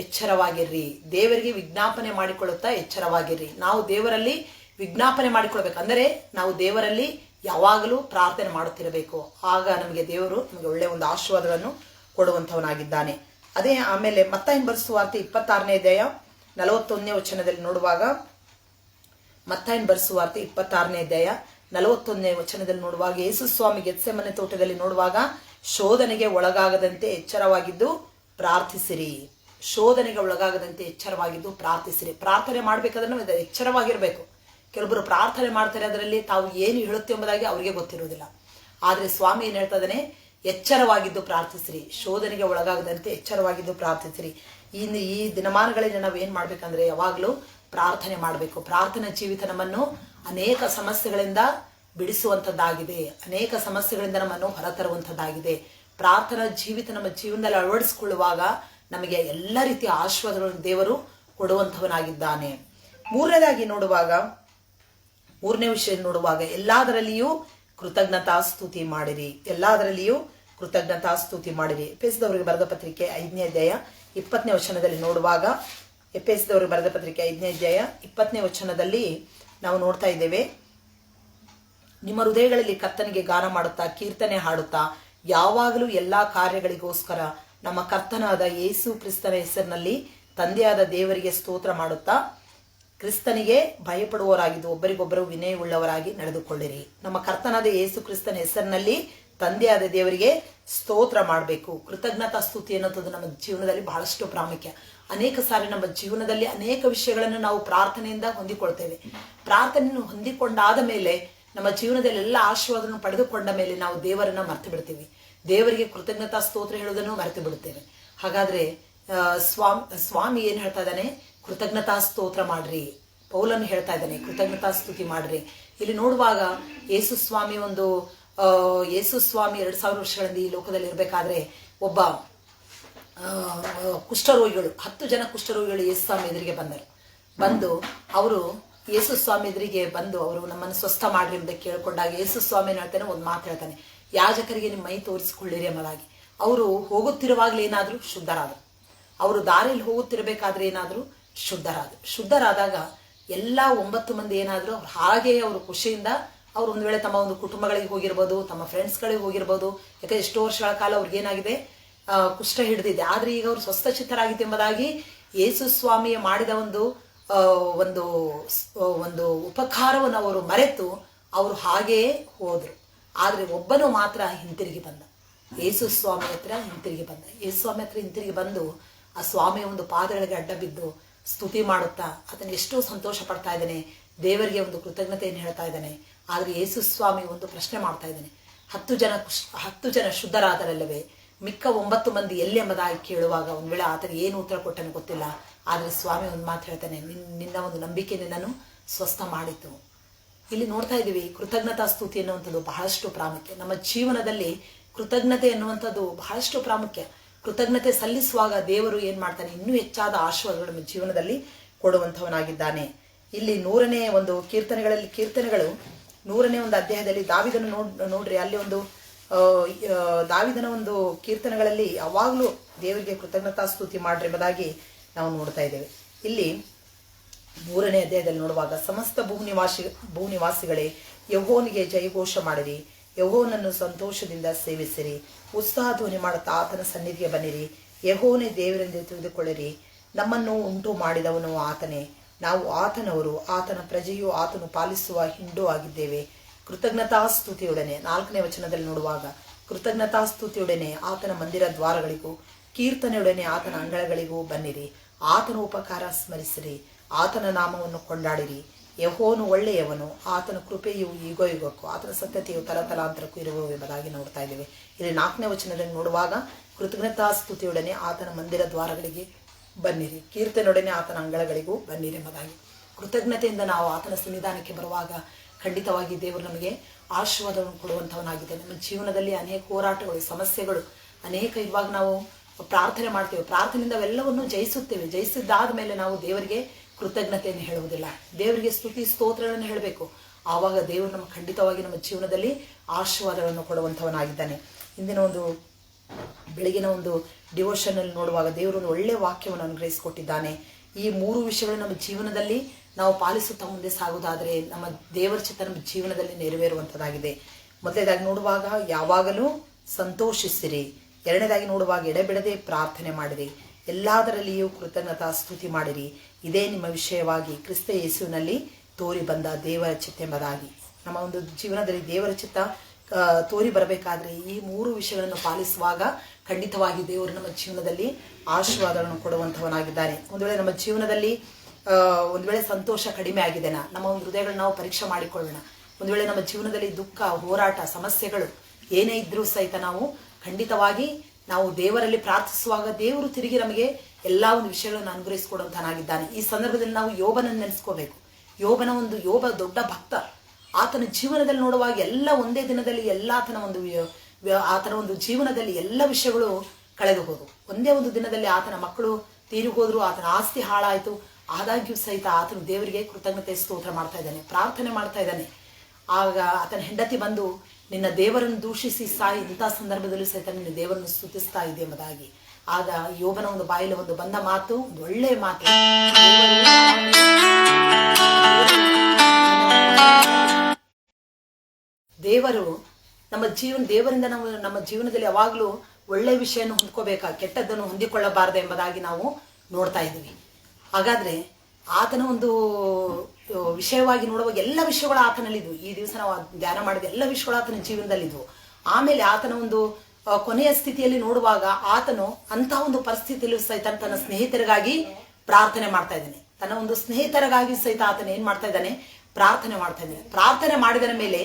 ಎಚ್ಚರವಾಗಿರ್ರಿ. ದೇವರಿಗೆ ವಿಜ್ಞಾಪನೆ ಮಾಡಿಕೊಳ್ಳುತ್ತಾ ಎಚ್ಚರವಾಗಿರ್ರಿ. ನಾವು ದೇವರಲ್ಲಿ ವಿಜ್ಞಾಪನೆ ಮಾಡಿಕೊಳ್ಬೇಕು. ಅಂದರೆ ನಾವು ದೇವರಲ್ಲಿ ಯಾವಾಗಲೂ ಪ್ರಾರ್ಥನೆ ಮಾಡುತ್ತಿರಬೇಕು. ಆಗ ನಮಗೆ ದೇವರು ನಮಗೆ ಒಳ್ಳೆಯ ಒಂದು ಆಶೀರ್ವಾದವನ್ನು ಕೊಡುವಂತವನಾಗಿದ್ದಾನೆ. ಅದೇ ಆಮೇಲೆ ಮತ್ತಾಯನ ಬರೆದ ಸುವಾರ್ತೆ 26ನೇ ಅಧ್ಯಾಯ 41ನೇ ವಚನದಲ್ಲಿ ನೋಡುವಾಗ, ಮತ್ತಾಯನ ಬರೆದ ಸುವಾರ್ತೆ 26ನೇ ಅಧ್ಯಾಯ 41ನೇ ವಚನದಲ್ಲಿ ನೋಡುವಾಗ, ಯೇಸು ಸ್ವಾಮಿ ಗೆತ್ಸೆಮನೆ ತೋಟದಲ್ಲಿ ನೋಡುವಾಗ, ಶೋಧನೆಗೆ ಒಳಗಾಗದಂತೆ ಎಚ್ಚರವಾಗಿದ್ದು ಪ್ರಾರ್ಥಿಸಿರಿ. ಶೋಧನೆಗೆ ಒಳಗಾಗದಂತೆ ಎಚ್ಚರವಾಗಿದ್ದು ಪ್ರಾರ್ಥಿಸಿರಿ. ಪ್ರಾರ್ಥನೆ ಮಾಡ್ಬೇಕಾದ್ರೆ ನಾವು ಎಚ್ಚರವಾಗಿರ್ಬೇಕು. ಕೆಲವೊಬ್ಬರು ಪ್ರಾರ್ಥನೆ ಮಾಡ್ತಾರೆ, ಅದರಲ್ಲಿ ತಾವು ಏನು ಹೇಳುತ್ತೆ ಎಂಬುದಾಗಿ ಅವರಿಗೆ ಗೊತ್ತಿರುವುದಿಲ್ಲ. ಆದ್ರೆ ಸ್ವಾಮಿ ಏನ್ ಹೇಳ್ತಾ ಇದ್ದಾನೆ, ಎಚ್ಚರವಾಗಿದ್ದು ಪ್ರಾರ್ಥಿಸಿರಿ, ಶೋಧನೆಗೆ ಒಳಗಾಗದಂತೆ ಎಚ್ಚರವಾಗಿದ್ದು ಪ್ರಾರ್ಥಿಸಿರಿ. ಈ ದಿನಮಾನಗಳಲ್ಲಿ ನಾವು ಏನ್ ಮಾಡ್ಬೇಕಂದ್ರೆ ಯಾವಾಗ್ಲೂ ಪ್ರಾರ್ಥನೆ ಮಾಡಬೇಕು. ಪ್ರಾರ್ಥನಾ ಜೀವಿತ ನಮ್ಮನ್ನು ಅನೇಕ ಸಮಸ್ಯೆಗಳಿಂದ ಬಿಡಿಸುವಂತದ್ದಾಗಿದೆ, ಅನೇಕ ಸಮಸ್ಯೆಗಳಿಂದ ನಮ್ಮನ್ನು ಹೊರತರುವಂತದ್ದಾಗಿದೆ. ಪ್ರಾರ್ಥನಾ ಜೀವಿತ ನಮ್ಮ ಜೀವನದಲ್ಲಿ ಅಳವಡಿಸಿಕೊಳ್ಳುವಾಗ ನಮಗೆ ಎಲ್ಲ ರೀತಿಯ ಆಶೀರ್ವಾದಗಳನ್ನು ದೇವರು ಕೊಡುವಂತವನಾಗಿದ್ದಾನೆ. ಮೂರನೇ ವಿಷಯ ನೋಡುವಾಗ, ಎಲ್ಲದರಲ್ಲಿಯೂ ಕೃತಜ್ಞತಾ ಸ್ತುತಿ ಮಾಡಿರಿ. ಎಲ್ಲದರಲ್ಲಿಯೂ ಕೃತಜ್ಞತಾ ಸ್ತುತಿ ಮಾಡಿರಿ. ಎಫೆಸದವರಿಗೆ ಬರೆದ ಪತ್ರಿಕೆ 5ನೇ ಅಧ್ಯಾಯ 20ನೇ ವಚನದಲ್ಲಿ ನೋಡುವಾಗ, ಎಫೆಸದವರಿಗೆ ಬರೆದ ಪತ್ರಿಕೆ 5ನೇ ಅಧ್ಯಾಯ 20ನೇ ವಚನದಲ್ಲಿ ನಾವು ನೋಡ್ತಾ ಇದ್ದೇವೆ, ನಿಮ್ಮ ಹೃದಯಗಳಲ್ಲಿ ಕರ್ತನಿಗೆ ಗಾನ ಮಾಡುತ್ತಾ ಕೀರ್ತನೆ ಹಾಡುತ್ತಾ ಯಾವಾಗಲೂ ಎಲ್ಲಾ ಕಾರ್ಯಗಳಿಗೋಸ್ಕರ ನಮ್ಮ ಕರ್ತನಾದ ಯೇಸು ಕ್ರಿಸ್ತನ ಹೆಸರಿನಲ್ಲಿ ತಂದೆಯಾದ ದೇವರಿಗೆ ಸ್ತೋತ್ರ ಮಾಡುತ್ತಾ ಕ್ರಿಸ್ತನಿಗೆ ಭಯಪಡುವವರಾಗಿದ್ದು ಒಬ್ಬರಿಗೊಬ್ಬರು ವಿನಯವುಳ್ಳವರಾಗಿ ನಡೆದುಕೊಳ್ಳಿರಿ. ನಮ್ಮ ಕರ್ತನಾದ ಯೇಸು ಕ್ರಿಸ್ತನ ಹೆಸರಿನಲ್ಲಿ ತಂದೆಯಾದ ದೇವರಿಗೆ ಸ್ತೋತ್ರ ಮಾಡಬೇಕು. ಕೃತಜ್ಞತಾ ಸ್ತುತಿ ಅನ್ನೋದು ನಮ್ಮ ಜೀವನದಲ್ಲಿ ಬಹಳಷ್ಟು ಪ್ರಾಮುಖ್ಯ. ಅನೇಕ ಸಾರಿ ನಮ್ಮ ಜೀವನದಲ್ಲಿ ಅನೇಕ ವಿಷಯಗಳನ್ನು ನಾವು ಪ್ರಾರ್ಥನೆಯಿಂದ ಹೊಂದಿಕೊಳ್ತೇವೆ. ಪ್ರಾರ್ಥನೆಯನ್ನು ಹೊಂದಿಕೊಂಡಾದ ಮೇಲೆ ನಮ್ಮ ಜೀವನದಲ್ಲಿ ಎಲ್ಲ ಆಶೀರ್ವಾದವನ್ನು ಪಡೆದುಕೊಂಡ ಮೇಲೆ ನಾವು ದೇವರನ್ನ ಮರೆತು ಬಿಡ್ತೀವಿ. ದೇವರಿಗೆ ಕೃತಜ್ಞತಾ ಸ್ತೋತ್ರ ಹೇಳುವುದನ್ನು ಮರೆತು ಬಿಡುತ್ತೇವೆ. ಹಾಗಾದ್ರೆ ಸ್ವಾಮಿ ಏನ್ ಹೇಳ್ತಾ ಇದ್ದಾನೆ, ಕೃತಜ್ಞತಾ ಸ್ತೋತ್ರ ಮಾಡ್ರಿ. ಪೌಲನು ಹೇಳ್ತಾ ಇದ್ದಾನೆ ಕೃತಜ್ಞತಾ ಸ್ತುತಿ ಮಾಡ್ರಿ. ಇಲ್ಲಿ ನೋಡುವಾಗ ಯೇಸು ಸ್ವಾಮಿ 2000 ವರ್ಷಗಳಿಂದ ಈ ಲೋಕದಲ್ಲಿ ಇರಬೇಕಾದ್ರೆ ಒಬ್ಬ ಕುಷ್ಠರೋಗಿಗಳು 10 ಜನ ಕುಷ್ಠರೋಗಿಗಳು ಯೇಸು ಸ್ವಾಮಿ ಎದುರಿಗೆ ಬಂದು ಅವರು ಯೇಸು ಸ್ವಾಮಿ ಎದುರಿಗೆ ಬಂದು ಅವರು ನಮ್ಮನ್ನು ಸ್ವಸ್ಥ ಮಾಡ್ರಿ ಅಂತ ಕೇಳ್ಕೊಂಡಾಗ ಯೇಸು ಸ್ವಾಮಿ ಹೇಳ್ತಾನೆ, ಒಂದು ಮಾತು ಹೇಳ್ತಾನೆ, ಯಾಜಕರಿಗೆ ನಿಮ್ಮ ಮೈ ತೋರಿಸಿಕೊಳ್ಳಿರಿ ಎಂಬುದಾಗಿ. ಅವರು ಹೋಗುತ್ತಿರುವಾಗಲೇ ಏನಾದ್ರು ಶುದ್ಧರಾದರು. ಅವರು ದಾರಿಯಲ್ಲಿ ಹೋಗುತ್ತಿರಬೇಕಾದ್ರೆ ಏನಾದ್ರು ಶುದ್ಧರಾದಾಗ ಎಲ್ಲ 9 ಮಂದಿ ಏನಾದ್ರು ಅವ್ರು ಹಾಗೆ ಅವರು ಖುಷಿಯಿಂದ ಅವ್ರು ಒಂದು ವೇಳೆ ತಮ್ಮ ಒಂದು ಕುಟುಂಬಗಳಿಗೆ ಹೋಗಿರ್ಬೋದು, ತಮ್ಮ ಫ್ರೆಂಡ್ಸ್ಗಳಿಗೆ ಹೋಗಿರ್ಬೋದು. ಯಾಕಂದ್ರೆ ಎಷ್ಟೋ ವರ್ಷಗಳ ಕಾಲ ಅವ್ರಿಗೆ ಏನಾಗಿದೆ, ಕುಷ್ಠ ಹಿಡಿದಿದೆ. ಆದ್ರೆ ಈಗ ಅವರು ಸ್ವಸ್ಥಚಿತ್ತರಾಗಿದೆ ಎಂಬುದಾಗಿ ಯೇಸು ಸ್ವಾಮಿಯ ಮಾಡಿದ ಒಂದು ಉಪಕಾರವನ್ನು ಅವರು ಮರೆತು ಅವರು ಹಾಗೆಯೇ ಹೋದ್ರು. ಆದ್ರೆ ಒಬ್ಬನು ಮಾತ್ರ ಹಿಂತಿರುಗಿ ಬಂದ. ಯೇಸು ಸ್ವಾಮಿ ಹತ್ರ ಹಿಂತಿರುಗಿ ಬಂದು ಆ ಸ್ವಾಮಿಯ ಒಂದು ಪಾದಗಳಿಗೆ ಅಡ್ಡ ಬಿದ್ದು ಸ್ತುತಿ ಮಾಡುತ್ತಾ ಅದನ್ನು ಎಷ್ಟೋ ಸಂತೋಷ ಪಡ್ತಾ ಇದ್ದಾನೆ. ದೇವರಿಗೆ ಒಂದು ಕೃತಜ್ಞತೆಯನ್ನು ಹೇಳ್ತಾ ಇದ್ದಾನೆ. ಆದರೆ ಯೇಸು ಸ್ವಾಮಿ ಒಂದು ಪ್ರಶ್ನೆ ಮಾಡ್ತಾ ಇದ್ದಾನೆ, 10 ಜನ ಶುದ್ಧರಾದರಲ್ಲವೇ, ಮಿಕ್ಕ 9 ಮಂದಿ ಎಲ್ಲಿ ಎಂಬುದಾಗಿ ಕೇಳುವಾಗ ಒಂದು ವೇಳೆ ಆತನಿಗೆ ಏನು ಉತ್ತರ ಕೊಟ್ಟನು ಗೊತ್ತಿಲ್ಲ. ಆದರೆ ಸ್ವಾಮಿ ಒಂದು ಮಾತು ಹೇಳ್ತಾನೆ, ನಿನ್ನ ಒಂದು ನಂಬಿಕೆ ನಿನ್ನನ್ನು ಸ್ವಸ್ಥ ಮಾಡಿತು. ಇಲ್ಲಿ ನೋಡ್ತಾ ಇದ್ದೀವಿ, ಕೃತಜ್ಞತಾ ಸ್ತುತಿ ಎನ್ನುವಂಥದ್ದು ಬಹಳಷ್ಟು ಪ್ರಾಮುಖ್ಯ. ನಮ್ಮ ಜೀವನದಲ್ಲಿ ಕೃತಜ್ಞತೆ ಎನ್ನುವಂಥದ್ದು ಬಹಳಷ್ಟು ಪ್ರಾಮುಖ್ಯ. ಕೃತಜ್ಞತೆ ಸಲ್ಲಿಸುವಾಗ ದೇವರು ಏನ್ ಮಾಡ್ತಾನೆ, ಇನ್ನೂ ಹೆಚ್ಚಾದ ಆಶೀರ್ವಾದಗಳು ನಮ್ಮ ಜೀವನದಲ್ಲಿ ಕೊಡುವಂಥವನಾಗಿದ್ದಾನೆ. ಇಲ್ಲಿ 100ನೇ ಒಂದು ಕೀರ್ತನೆಗಳು 100ನೇ ಒಂದು ಅಧ್ಯಾಯದಲ್ಲಿ ದಾವಿದನು ನೋಡ್ರಿ, ಅಲ್ಲಿ ಒಂದು ದಾವಿದನ ಒಂದು ಕೀರ್ತನೆಗಳಲ್ಲಿ ಯಾವಾಗಲೂ ದೇವರಿಗೆ ಕೃತಜ್ಞತಾ ಸ್ತುತಿ ಮಾಡ್ರಿ ಎಂಬುದಾಗಿ ನಾವು ನೋಡ್ತಾ ಇದ್ದೇವೆ. ಇಲ್ಲಿ 3ನೇ ಅಧ್ಯಾಯದಲ್ಲಿ ನೋಡುವಾಗ, ಸಮಸ್ತ ಭೂನಿವಾಸಿಗಳೇ ಯೆಹೋವನಿಗೆ ಜಯಘೋಷ ಮಾಡಿರಿ, ಯೆಹೋವನನ್ನು ಸಂತೋಷದಿಂದ ಸೇವಿಸಿರಿ, ಉತ್ಸಾಹ ಧ್ವನಿ ಮಾಡುತ್ತಾ ಆತನ ಸನ್ನಿಧಿಗೆ ಬನ್ನಿರಿ, ಯೆಹೋವನೇ ದೇವರೆಂದು ತಿಳಿದುಕೊಳ್ಳಿರಿ, ನಮ್ಮನ್ನು ಉಂಟು ಮಾಡಿದವನು ಆತನೇ, ನಾವು ಆತನವರು, ಆತನ ಪ್ರಜೆಯು, ಆತನು ಪಾಲಿಸುವ ಹಿಂಡು ಆಗಿದ್ದೇವೆ. ಕೃತಜ್ಞತಾ ಸ್ತುತಿಯೊಡನೆ 4ನೇ ವಚನದಲ್ಲಿ ನೋಡುವಾಗ, ಕೃತಜ್ಞತಾ ಸ್ತುತಿಯೊಡನೆ ಆತನ ಮಂದಿರ ದ್ವಾರಗಳಿಗೂ ಕೀರ್ತನೆಯೊಡನೆ ಆತನ ಅಂಗಳಗಳಿಗೂ ಬನ್ನಿರಿ, ಆತನ ಉಪಕಾರ ಸ್ಮರಿಸಿರಿ, ಆತನ ನಾಮವನ್ನು ಕೊಂಡಾಡಿರಿ. ಯೆಹೋವನು ಒಳ್ಳೆಯವನು, ಆತನ ಕೃಪೆಯು ಯುಗ ಯುಗಕ್ಕೂ, ಆತನ ಸತ್ಯತೆಯು ತಲತಲಾಂತರಕ್ಕೂ ಇರುವವು ಎಂಬುದಾಗಿ ನೋಡ್ತಾ ಇದ್ದೇವೆ. ಇಲ್ಲಿ 4ನೇ ವಚನದಲ್ಲಿ ನೋಡುವಾಗ, ಕೃತಜ್ಞತಾ ಸ್ತುತಿಯೊಡನೆ ಆತನ ಮಂದಿರ ದ್ವಾರಗಳಿಗೆ ಬನ್ನಿರಿ, ಕೀರ್ತನೆಯೊಡನೆ ಆತನ ಅಂಗಳಗಳಿಗೂ ಬನ್ನಿರಿ ಎಂಬುದಾಗಿ. ಕೃತಜ್ಞತೆಯಿಂದ ನಾವು ಆತನ ಸನ್ನಿಧಾನಕ್ಕೆ ಬರುವಾಗ ಖಂಡಿತವಾಗಿ ದೇವರು ನಮಗೆ ಆಶೀರ್ವಾದವನ್ನು ಕೊಡುವಂಥವನಾಗಿದೆ. ನಮ್ಮ ಜೀವನದಲ್ಲಿ ಅನೇಕ ಹೋರಾಟಗಳು, ಸಮಸ್ಯೆಗಳು ಅನೇಕ ಇರುವಾಗ ನಾವು ಪ್ರಾರ್ಥನೆ ಮಾಡ್ತೇವೆ, ಪ್ರಾರ್ಥನೆಯಿಂದ ಅವೆಲ್ಲವನ್ನು ಜಯಿಸುತ್ತೇವೆ. ಜಯಿಸಿದ್ದಾದ ಮೇಲೆ ನಾವು ದೇವರಿಗೆ ಕೃತಜ್ಞತೆಯನ್ನು ಹೇಳುವುದಿಲ್ಲ, ದೇವರಿಗೆ ಸ್ತುತಿ ಸ್ತೋತ್ರಗಳನ್ನು ಹೇಳಬೇಕು. ಆವಾಗ ದೇವರು ನಮ್ಮ ಖಂಡಿತವಾಗಿ ನಮ್ಮ ಜೀವನದಲ್ಲಿ ಆಶೀರ್ವಾದಗಳನ್ನು ಕೊಡುವಂಥವನಾಗಿದ್ದಾನೆ. ಇಂದಿನ ಒಂದು ಬೆಳಗಿನ ಒಂದು ಡಿವೋಷನಲ್ಲಿ ನೋಡುವಾಗ ದೇವರು ಒಂದು ಒಳ್ಳೆಯ ವಾಕ್ಯವನ್ನು ಅನುಗ್ರಹಿಸಿಕೊಟ್ಟಿದ್ದಾನೆ. ಈ 3 ವಿಷಯಗಳು ನಮ್ಮ ಜೀವನದಲ್ಲಿ ನಾವು ಪಾಲಿಸುತ್ತಾ ಮುಂದೆ ಸಾಗುವುದಾದರೆ ನಮ್ಮ ದೇವರ ಚಿತ್ತ ನಮ್ಮ ಜೀವನದಲ್ಲಿ ನೆರವೇರುವಂಥದ್ದಾಗಿದೆ. ಮೊದಲನೇದಾಗಿ ನೋಡುವಾಗ ಯಾವಾಗಲೂ ಸಂತೋಷಿಸಿರಿ, 2ನೇದಾಗಿ ನೋಡುವಾಗ ಎಡೆಬಿಡದೆ ಪ್ರಾರ್ಥನೆ ಮಾಡಿರಿ, ಎಲ್ಲದರಲ್ಲಿಯೂ ಕೃತಜ್ಞತಾ ಸ್ತುತಿ ಮಾಡಿರಿ, ಇದೇ ನಿಮ್ಮ ವಿಷಯವಾಗಿ ಕ್ರಿಸ್ತ ಯೇಸುವಿನಲ್ಲಿ ತೋರಿ ಬಂದ ದೇವರ ಚಿತ್ತ ಎಂಬುದಾಗಿ. ನಮ್ಮ ಒಂದು ಜೀವನದಲ್ಲಿ ದೇವರ ಚಿತ್ತ ತೋರಿ ಬರಬೇಕಾದ್ರೆ ಈ 3 ವಿಷಯಗಳನ್ನು ಪಾಲಿಸುವಾಗ ಖಂಡಿತವಾಗಿ ದೇವರು ನಮ್ಮ ಜೀವನದಲ್ಲಿ ಆಶೀರ್ವಾದಗಳನ್ನು ಕೊಡುವಂಥವನಾಗಿದ್ದಾನೆ. ಒಂದು ವೇಳೆ ನಮ್ಮ ಜೀವನದಲ್ಲಿ ಒಂದು ವೇಳೆ ಸಂತೋಷ ಕಡಿಮೆ ಆಗಿದೆನಾ, ನಮ್ಮ ಒಂದು ಹೃದಯಗಳನ್ನ ನಾವು ಪರೀಕ್ಷೆ ಮಾಡಿಕೊಳ್ಳೋಣ. ಒಂದು ವೇಳೆ ನಮ್ಮ ಜೀವನದಲ್ಲಿ ದುಃಖ, ಹೋರಾಟ, ಸಮಸ್ಯೆಗಳು ಏನೇ ಇದ್ರೂ ಸಹಿತ ನಾವು ಖಂಡಿತವಾಗಿ ನಾವು ದೇವರಲ್ಲಿ ಪ್ರಾರ್ಥಿಸುವಾಗ ದೇವರು ತಿರುಗಿ ನಮಗೆ ಎಲ್ಲಾ ಒಂದು ವಿಷಯಗಳನ್ನು ಅನುಗ್ರಹಿಸಿಕೊಡುವಂತನಾಗಿದ್ದಾನೆ. ಈ ಸಂದರ್ಭದಲ್ಲಿ ನಾವು ಯೋಬನನ್ನು ನೆನೆಸ್ಕೋಬೇಕು. ಯೋಬ ದೊಡ್ಡ ಭಕ್ತ. ಆತನ ಜೀವನದಲ್ಲಿ ನೋಡುವಾಗ ಎಲ್ಲ ಒಂದೇ ದಿನದಲ್ಲಿ ಆತನ ಒಂದು ಜೀವನದಲ್ಲಿ ಎಲ್ಲ ವಿಷಯಗಳು ಕಳೆದು ಹೋದವು. ಒಂದೇ ಒಂದು ದಿನದಲ್ಲಿ ಆತನ ಮಕ್ಕಳು ತೀರಿ ಹೋದ್ರು, ಆತನ ಆಸ್ತಿ ಹಾಳಾಯಿತು. ಆದಾಗ್ಯೂ ಸಹಿತ ಆತನು ದೇವರಿಗೆ ಕೃತಜ್ಞತೆ ಸ್ತೋತ್ರ ಮಾಡ್ತಾ ಇದ್ದಾನೆ, ಪ್ರಾರ್ಥನೆ ಮಾಡ್ತಾ ಇದ್ದಾನೆ. ಆಗ ಆತನ ಹೆಂಡತಿ ಬಂದು, ನಿನ್ನ ದೇವರನ್ನು ದೂಷಿಸಿ ಸಾಯಿ, ಇಂಥ ಸಂದರ್ಭದಲ್ಲೂ ಸಹಿತ ನಿನ್ನ ದೇವರನ್ನು ಸ್ತುತಿಸ್ತಾ ಇದೆ ಎಂಬುದಾಗಿ. ಆಗ ಯೋಬನ ಒಂದು ಬಾಯಲ್ಲಿ ಒಂದು ಬಂದ ಮಾತು, ಒಂದು ಒಳ್ಳೆಯ ಮಾತು, ದೇವರಿಂದ ನಾವು ನಮ್ಮ ಜೀವನದಲ್ಲಿ ಯಾವಾಗಲೂ ಒಳ್ಳೆಯ ವಿಷಯವನ್ನು ಹೊಂದ್ಕೋಬೇಕಾ, ಕೆಟ್ಟದ್ದನ್ನು ಹೊಂದಿಕೊಳ್ಳಬಾರದು ಎಂಬುದಾಗಿ ನಾವು ನೋಡ್ತಾ ಇದ್ದೀವಿ. ಹಾಗಾದ್ರೆ ಆತನ ಒಂದು ವಿಷಯವಾಗಿ ನೋಡುವಾಗ ಎಲ್ಲ ವಿಷಯಗಳು ಆತನಲ್ಲಿದ್ವು. ಈ ದಿವಸ ನಾವು ಧ್ಯಾನ ಮಾಡಿದ ಎಲ್ಲ ವಿಷಯಗಳು ಆತನ ಜೀವನದಲ್ಲಿದ್ವು. ಆಮೇಲೆ ಆತನ ಒಂದು ಕೊನೆಯ ಸ್ಥಿತಿಯಲ್ಲಿ ನೋಡುವಾಗ ಆತನು ಅಂತ ಒಂದು ಪರಿಸ್ಥಿತಿಯಲ್ಲೂ ಸಹಿತ ತನ್ನ ಸ್ನೇಹಿತರಿಗಾಗಿ ಪ್ರಾರ್ಥನೆ ಮಾಡ್ತಾ ಇದ್ದಾನೆ. ತನ್ನ ಒಂದು ಸ್ನೇಹಿತರಿಗಾಗಿ ಸಹಿತ ಆತನ ಏನ್ ಮಾಡ್ತಾ ಇದ್ದಾನೆ, ಪ್ರಾರ್ಥನೆ ಮಾಡ್ತಾ ಇದ್ದಾನೆ. ಪ್ರಾರ್ಥನೆ ಮಾಡಿದ ಮೇಲೆ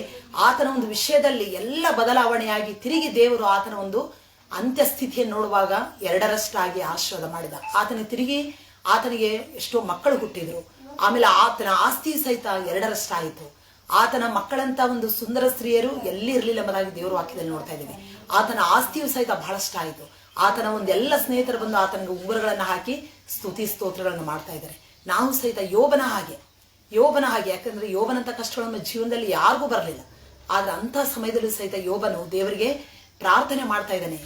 ಆತನ ಒಂದು ವಿಷಯದಲ್ಲಿ ಎಲ್ಲ ಬದಲಾವಣೆಯಾಗಿ ತಿರುಗಿ ದೇವರು ಆತನ ಒಂದು ಅಂತ್ಯಸ್ಥಿತಿಯನ್ನು ನೋಡುವಾಗ 2ರಷ್ಟಾಗಿ ಆಶೀರ್ವಾದ ಮಾಡಿದ. ಆತನಿಗೆ ಎಷ್ಟೋ ಮಕ್ಕಳು ಹುಟ್ಟಿದ್ರು. ಆಮೇಲೆ ಆತನ ಆಸ್ತಿ ಸಹಿತ 2ರಷ್ಟಾಯಿತು. ಆತನ ಮಕ್ಕಳಂತ ಒಂದು ಸುಂದರ ಸ್ತ್ರೀಯರು ಎಲ್ಲಿ ಇರಲಿಲ್ಲ ಎಂಬುದಾಗಿ ದೇವರು ವಾಕ್ಯದಲ್ಲಿ ನೋಡ್ತಾ ಇದ್ದೀವಿ. ಆತನ ಆಸ್ತಿಯು ಸಹಿತ ಬಹಳಷ್ಟಾಯಿತು. ಆತನ ಒಂದೆಲ್ಲ ಸ್ನೇಹಿತರು ಬಂದು ಆತನಿಗೆ ಉಂಗುರಗಳನ್ನು ಹಾಕಿ ಸ್ತುತಿ ಸ್ತೋತ್ರಗಳನ್ನು ಮಾಡ್ತಾ ಇದ್ದಾರೆ. ನಾವು ಸಹಿತ ಯೋಬನ ಹಾಗೆ, ಯಾಕಂದ್ರೆ ಯೋಬನಂತ ಕಷ್ಟಗಳು ನಮ್ಮ ಜೀವನದಲ್ಲಿ ಯಾರಿಗೂ ಬರಲಿಲ್ಲ. ಆದ್ರೆ ಅಂತ ಸಮಯದಲ್ಲೂ ಸಹಿತ ಯೋಬನು ದೇವರಿಗೆ ಪ್ರಾರ್ಥನೆ ಮಾಡ್ತಾ ಇದ್ದಾನೆ,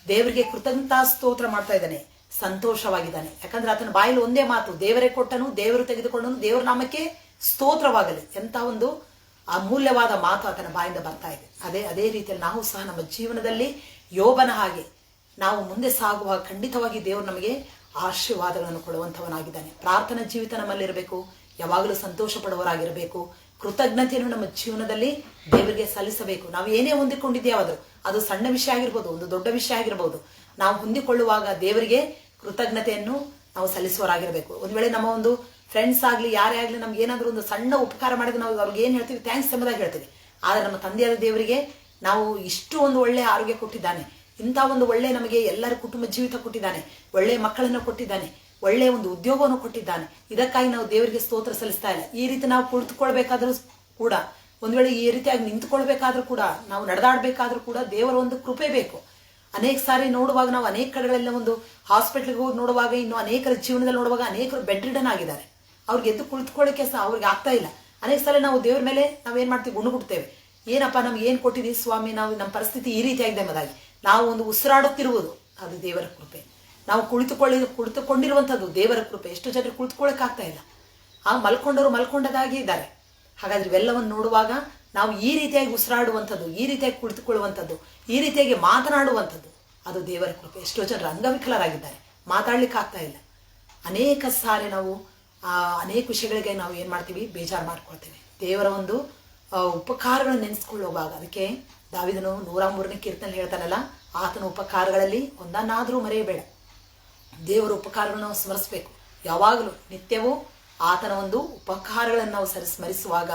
ದೇವರಿಗೆ ಕೃತಜ್ಞತಾ ಸ್ತೋತ್ರ ಮಾಡ್ತಾ ಇದ್ದಾನೆ, ಸಂತೋಷವಾಗಿದ್ದಾನೆ. ಯಾಕಂದ್ರೆ ಆತನ ಬಾಯಲ್ಲಿ ಒಂದೇ ಮಾತು, ದೇವರೇ ಕೊಟ್ಟನು, ದೇವರು ತೆಗೆದುಕೊಂಡನು, ದೇವರ ನಾಮಕ್ಕೆ ಸ್ತೋತ್ರವಾಗಲಿ. ಎಂತ ಒಂದು ಅಮೂಲ್ಯವಾದ ಮಾತು ಆತನ ಬಾಯಿಂದ ಬರ್ತಾ ಇದೆ. ಅದೇ ರೀತಿಯಲ್ಲಿ ನಾವು ಸಹ ನಮ್ಮ ಜೀವನದಲ್ಲಿ ಯೋಬನ ಹಾಗೆ ನಾವು ಮುಂದೆ ಸಾಗುವ ಖಂಡಿತವಾಗಿ ದೇವರು ನಮಗೆ ಆಶೀರ್ವಾದಗಳನ್ನು ಕೊಡುವಂಥವನಾಗಿದ್ದಾನೆ. ಪ್ರಾರ್ಥನಾ ಜೀವಿತ ನಮ್ಮಲ್ಲಿರಬೇಕು, ಯಾವಾಗಲೂ ಸಂತೋಷ ಪಡುವವರಾಗಿರಬೇಕು. ಕೃತಜ್ಞತೆಯನ್ನು ನಮ್ಮ ಜೀವನದಲ್ಲಿ ದೇವರಿಗೆ ಸಲ್ಲಿಸಬೇಕು. ನಾವು ಏನೇ ಹೊಂದಿಕೊಂಡಿದ್ದೇವಾದರೂ ಅದು ಸಣ್ಣ ವಿಷಯ ಆಗಿರ್ಬೋದು, ಒಂದು ದೊಡ್ಡ ವಿಷಯ ಆಗಿರ್ಬೋದು, ನಾವು ಹೊಂದಿಕೊಳ್ಳುವಾಗ ದೇವರಿಗೆ ಕೃತಜ್ಞತೆಯನ್ನು ನಾವು ಸಲ್ಲಿಸುವವರಾಗಿರಬೇಕು. ಒಂದು ವೇಳೆ ನಮ್ಮ ಒಂದು ಫ್ರೆಂಡ್ಸ್ ಆಗಲಿ ಯಾರೇ ಆಗಲಿ ನಮ್ಗೆ ಏನಾದರೂ ಒಂದು ಸಣ್ಣ ಉಪಕಾರ ಮಾಡಿದ್ರೆ ನಾವು ಅವ್ರಿಗೆ ಏನು ಹೇಳ್ತೀವಿ, ಥ್ಯಾಂಕ್ಸ್ ಎಂಬುದಾಗಿ ಹೇಳ್ತೀವಿ. ಆದರೆ ನಮ್ಮ ತಂದೆಯಾದ ದೇವರಿಗೆ ನಾವು ಇಷ್ಟು ಒಂದು ಒಳ್ಳೆಯ ಆರೋಗ್ಯ ಕೊಟ್ಟಿದ್ದಾನೆ, ಇಂಥ ಒಂದು ಒಳ್ಳೆ ನಮಗೆ ಎಲ್ಲರ ಕುಟುಂಬ ಜೀವಿತ ಕೊಟ್ಟಿದ್ದಾನೆ, ಒಳ್ಳೆಯ ಮಕ್ಕಳನ್ನು ಕೊಟ್ಟಿದ್ದಾನೆ, ಒಳ್ಳೆಯ ಒಂದು ಉದ್ಯೋಗವನ್ನು ಕೊಟ್ಟಿದ್ದಾನೆ. ಇದಕ್ಕಾಗಿ ನಾವು ದೇವರಿಗೆ ಸ್ತೋತ್ರ ಸಲ್ಲಿಸ್ತಾ ಇಲ್ಲ. ಈ ರೀತಿ ನಾವು ಕುಳಿತುಕೊಳ್ಬೇಕಾದ್ರೂ ಕೂಡ, ಒಂದು ವೇಳೆ ಈ ರೀತಿಯಾಗಿ ನಿಂತುಕೊಳ್ಬೇಕಾದ್ರೂ ಕೂಡ, ನಾವು ನಡೆದಾಡಬೇಕಾದ್ರೂ ಕೂಡ ದೇವರ ಒಂದು ಕೃಪೆ ಬೇಕು. ಅನೇಕ ಸಾರಿ ನೋಡುವಾಗ ನಾವು ಅನೇಕ ಕಡೆಗಳೆಲ್ಲ ಒಂದು ಹಾಸ್ಪಿಟ್ಲಿಗೆ ಹೋಗಿ ನೋಡುವಾಗ, ಇನ್ನು ಅನೇಕರ ಜೀವನದಲ್ಲಿ ನೋಡುವಾಗ ಅನೇಕರು ಬೆಡ್ ರಿಡನ್ ಆಗಿದ್ದಾರೆ. ಅವ್ರಿಗೆ ಎದ್ದು ಕುಳಿತುಕೊಳ್ಳಿಕ್ಕೆ ಸಹ ಅವ್ರಿಗೆ ಆಗ್ತಾ ಇಲ್ಲ. ಅನೇಕ ಸಲ ನಾವು ದೇವ್ರ ಮೇಲೆ ನಾವೇನು ಮಾಡ್ತೀವಿ, ಗುಣಗುಡ್ತೇವೆ. ಏನಪ್ಪ ನಮ್ಗೆ ಏನು ಕೊಟ್ಟಿದ್ದೀವಿ ಸ್ವಾಮಿ, ನಾವು ನಮ್ಮ ಪರಿಸ್ಥಿತಿ ಈ ರೀತಿಯಾಗಿದೆ ಎಂಬುದಾಗಿ. ನಾವು ಒಂದು ಉಸಿರಾಡುತ್ತಿರುವುದು ಅದು ದೇವರ ಕೃಪೆ. ನಾವು ಕುಳಿತುಕೊಂಡಿರುವಂಥದ್ದು ದೇವರ ಕೃಪೆ. ಎಷ್ಟು ಜನರು ಕುಳಿತುಕೊಳ್ಳೋಕ್ಕಾಗ್ತಾ ಇಲ್ಲ, ಮಲ್ಕೊಂಡವರು ಮಲ್ಕೊಂಡದಾಗಿ ಇದ್ದಾರೆ. ಹಾಗಾದ್ರೆ ಇವೆಲ್ಲವನ್ನು ನೋಡುವಾಗ ನಾವು ಈ ರೀತಿಯಾಗಿ ಉಸಿರಾಡುವಂಥದ್ದು, ಈ ರೀತಿಯಾಗಿ ಕುಳಿತುಕೊಳ್ಳುವಂಥದ್ದು, ಈ ರೀತಿಯಾಗಿ ಮಾತನಾಡುವಂಥದ್ದು ಅದು ದೇವರ ಕೃಪೆ. ಎಷ್ಟೋ ಜನರು ಅಂಗವಿಕಲರಾಗಿದ್ದಾರೆ, ಮಾತಾಡ್ಲಿಕ್ಕೆ ಆಗ್ತಾ ಇಲ್ಲ. ಅನೇಕ ಸಾರಿ ನಾವು ಅನೇಕ ವಿಷಯಗಳಿಗೆ ನಾವು ಏನು ಮಾಡ್ತೀವಿ, ಬೇಜಾರು ಮಾಡ್ಕೊಳ್ತೇವೆ. ದೇವರ ಒಂದು ಉಪಕಾರಗಳನ್ನು ನೆನೆಸ್ಕೊಳ್ಳುವಾಗ, ಅದಕ್ಕೆ ದಾವಿದನು 103ನೇ ಕೀರ್ತನೆಯಲ್ಲಿ ಹೇಳ್ತಾನಲ್ಲ, ಆತನ ಉಪಕಾರಗಳಲ್ಲಿ ಒಂದನ್ನಾದರೂ ಮರೆಯಬೇಡ. ದೇವರ ಉಪಕಾರಗಳನ್ನು ನಾವು ಸ್ಮರಿಸಬೇಕು. ಯಾವಾಗಲೂ ನಿತ್ಯವೂ ಆತನ ಒಂದು ಉಪಕಾರಗಳನ್ನು ನಾವು ಸ್ಮರಿಸುವಾಗ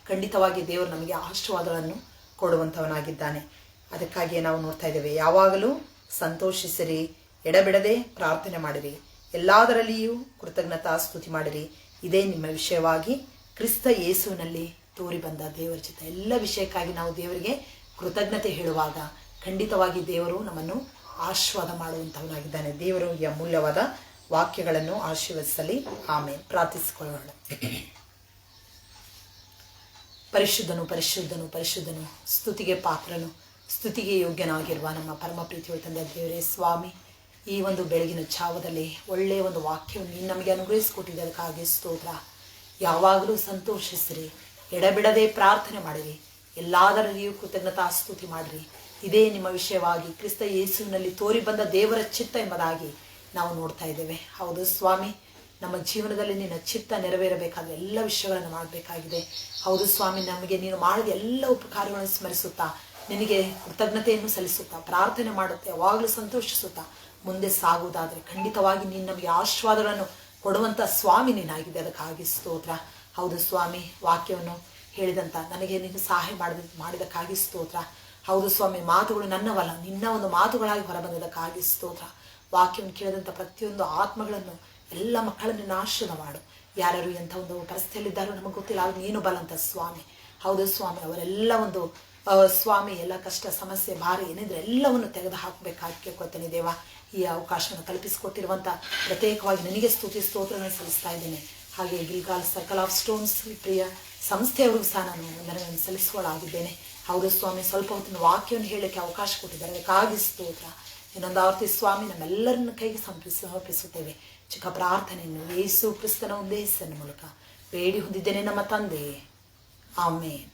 ಖಂಡಿತವಾಗಿ ದೇವರು ನಮಗೆ ಆಶೀರ್ವಾದಗಳನ್ನು ಕೊಡುವಂಥವನಾಗಿದ್ದಾನೆ. ಅದಕ್ಕಾಗಿಯೇ ನಾವು ನೋಡ್ತಾ ಇದ್ದೇವೆ, ಯಾವಾಗಲೂ ಸಂತೋಷಿಸಿರಿ, ಎಡಬಿಡದೆ ಪ್ರಾರ್ಥನೆ ಮಾಡಿರಿ, ಎಲ್ಲದರಲ್ಲಿಯೂ ಕೃತಜ್ಞತಾ ಸ್ತುತಿ ಮಾಡಿರಿ. ಇದೇ ನಿಮ್ಮ ವಿಷಯವಾಗಿ ಕ್ರಿಸ್ತ ಯೇಸುವಿನಲ್ಲಿ ತೋರಿ ಬಂದ ದೇವರ ಚಿತ್ತ. ಎಲ್ಲ ವಿಷಯಕ್ಕಾಗಿ ನಾವು ದೇವರಿಗೆ ಕೃತಜ್ಞತೆ ಹೇಳುವಾಗ ಖಂಡಿತವಾಗಿ ದೇವರು ನಮ್ಮನ್ನು ಆಶೀರ್ವಾದ ಮಾಡುವಂಥವನಾಗಿದ್ದಾನೆ. ದೇವರು ಈ ಅಮೂಲ್ಯವಾದ ವಾಕ್ಯಗಳನ್ನು ಆಶೀರ್ವದಿಸಲಿ. ಆಮೇಲೆ ಪ್ರಾರ್ಥಿಸಿಕೊಳ್ಳೋಣ. ಪರಿಶುದ್ಧನು ಪರಿಶುದ್ಧನು ಪರಿಶುದ್ಧನು, ಸ್ತುತಿಗೆ ಪಾತ್ರನು, ಸ್ತುತಿಗೆ ಯೋಗ್ಯನಾಗಿರುವ ನಮ್ಮ ಪರಮ ಪ್ರೀತಿಯ ತಂದೆ ದೇವರೇ ಸ್ವಾಮಿ, ಈ ಒಂದು ಬೆಳಗಿನ ಛಾವದಲ್ಲಿ ಒಳ್ಳೆಯ ಒಂದು ವಾಕ್ಯವನ್ನು ನೀನು ನಮಗೆ ಅನುಗ್ರಹಿಸಿಕೊಟ್ಟಿದೆ, ಅದಕ್ಕಾಗಿ ಸ್ತೋತ್ರ. ಯಾವಾಗಲೂ ಸಂತೋಷಿಸಿರಿ, ಎಡಬಿಡದೆ ಪ್ರಾರ್ಥನೆ ಮಾಡಿರಿ, ಎಲ್ಲದರಲ್ಲಿಯೂ ಕೃತಜ್ಞತಾ ಸ್ತುತಿ ಮಾಡಿರಿ. ಇದೇ ನಿಮ್ಮ ವಿಷಯವಾಗಿ ಕ್ರಿಸ್ತ ಯೇಸುವಿನಲ್ಲಿ ತೋರಿ ಬಂದ ದೇವರ ಚಿತ್ತ ಎಂಬುದಾಗಿ ನಾವು ನೋಡ್ತಾ ಇದ್ದೇವೆ. ಹೌದು ಸ್ವಾಮಿ, ನಮ್ಮ ಜೀವನದಲ್ಲಿ ನಿನ್ನ ಚಿತ್ತ ನೆರವೇರಬೇಕಾದ ಎಲ್ಲ ವಿಷಯಗಳನ್ನು ಮಾಡಬೇಕಾಗಿದೆ. ಹೌದು ಸ್ವಾಮಿ, ನಮಗೆ ನೀನು ಮಾಡಿದ ಎಲ್ಲ ಉಪಕಾರಗಳನ್ನು ಸ್ಮರಿಸುತ್ತಾ, ನಿನಗೆ ಕೃತಜ್ಞತೆಯನ್ನು ಸಲ್ಲಿಸುತ್ತಾ, ಪ್ರಾರ್ಥನೆ ಮಾಡುತ್ತಾ, ಯಾವಾಗಲೂ ಸಂತೋಷಿಸುತ್ತಾ ಮುಂದೆ ಸಾಗುವುದಾದರೆ ಖಂಡಿತವಾಗಿ ನೀನು ನಮಗೆ ಆಶೀರ್ವಾದಗಳನ್ನು ಕೊಡುವಂಥ ಸ್ವಾಮಿ ನೀನಾಗಿದೆ, ಅದಕ್ಕಾಗಿ ಸ್ತೋತ್ರ. ಹೌದು ಸ್ವಾಮಿ, ವಾಕ್ಯವನ್ನು ಹೇಳಿದಂಥ ನನಗೆ ನೀನು ಸಹಾಯ ಮಾಡಿದಕ್ಕಾಗಿ ಸ್ತೋತ್ರ. ಹೌದು ಸ್ವಾಮಿ, ಮಾತುಗಳು ನನ್ನವಲ್ಲ, ನಿನ್ನ ಒಂದು ಮಾತುಗಳಾಗಿ ಹೊರಬಂದದಕ್ಕಾಗಿ ಸ್ತೋತ್ರ. ವಾಕ್ಯವನ್ನು ಕೇಳಿದಂಥ ಪ್ರತಿಯೊಂದು ಆತ್ಮಗಳನ್ನು, ಎಲ್ಲ ಮಕ್ಕಳನ್ನು ನಾಶನ ಮಾಡು. ಯಾರ್ಯಾರು ಎಂಥ ಒಂದು ಪರಿಸ್ಥಿತಿಯಲ್ಲಿದ್ದಾರೋ ನಮಗೆ ಗೊತ್ತಿಲ್ಲ, ಆಗ ನೀನು ಬಲಂತ ಸ್ವಾಮಿ. ಹೌದು ಸ್ವಾಮಿ, ಅವರೆಲ್ಲ ಒಂದು ಸ್ವಾಮಿ ಎಲ್ಲ ಕಷ್ಟ ಸಮಸ್ಯೆ ಭಾರ ಏನಿದ್ರೆ ಎಲ್ಲವನ್ನು ತೆಗೆದು ಹಾಕಬೇಕಾಗಿ ಕೇಳ್ಕೊಳ್ತೇನೆ ದೇವ. ಈ ಅವಕಾಶವನ್ನು ಕಲ್ಪಿಸಿಕೊಟ್ಟಿರುವಂಥ ಪ್ರತ್ಯೇಕವಾಗಿ ನನಗೆ ಸ್ತುತಿ ಸ್ತೋತ್ರಗಳನ್ನು ಸಲ್ಲಿಸ್ತಾ ಇದ್ದೇನೆ. ಹಾಗೆ ಗಿಲ್ಗಾಲ್ ಸರ್ಕಲ್ ಆಫ್ ಸ್ಟೋನ್ಸ್ ಪ್ರಿಯ ಸಂಸ್ಥೆಯವ್ರಿಗೂ ಸಹ ನಾನು ವಂದನೆಗಳನ್ನು ಸಲ್ಲಿಸುವಳಾಗಿದ್ದೇನೆ. ಹೌದು ಸ್ವಾಮಿ, ಸ್ವಲ್ಪ ಹೊತ್ತಿನ ವಾಕ್ಯವನ್ನು ಹೇಳಲಿಕ್ಕೆ ಅವಕಾಶ ಕೊಟ್ಟಿದ್ದಾರೆ, ಅದಕ್ಕಾಗಿ ಸ್ತೋತ್ರ. ಇನ್ನೊಂದು ಆವರ್ತಿ ಸ್ವಾಮಿ, ನಮ್ಮೆಲ್ಲರನ್ನ ಕೈಗೆ ಸಮರ್ಪಿಸುತ್ತೇವೆ. ಚಿಕ್ಕ ಪ್ರಾರ್ಥನೆಯನ್ನು ಯೇಸು ಕ್ರಿಸ್ತನ ಒಂದೇ ಹೆಸರಿನ ಮೂಲಕ ಬೇಡಿ ಹೊಂದಿದ್ದೇನೆ ನಮ್ಮ ತಂದೆ, ಆಮೇನ್.